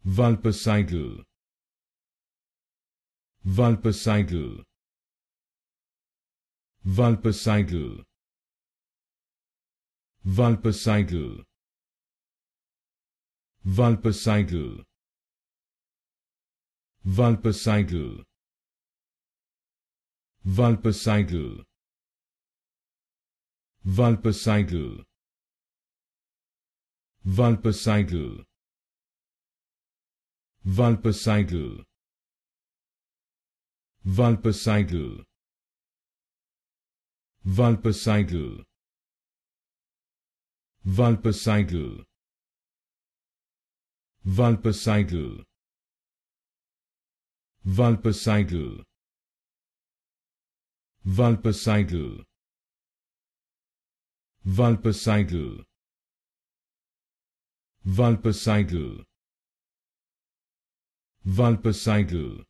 Vulpecidal, Vulpecidal, Vulpecidal, Vulpecidal, Vulpecidal, Vulpecidal, Vulpecidal, Vulpecidal, Vulpecidal, Vulpecidal, Vulpecidal, Vulpecidal, Vulpecidal, Vulpecidal, Vulpecidal, Vulpecidal, Vulpecidal, Vulpecidal, Vulpecidal,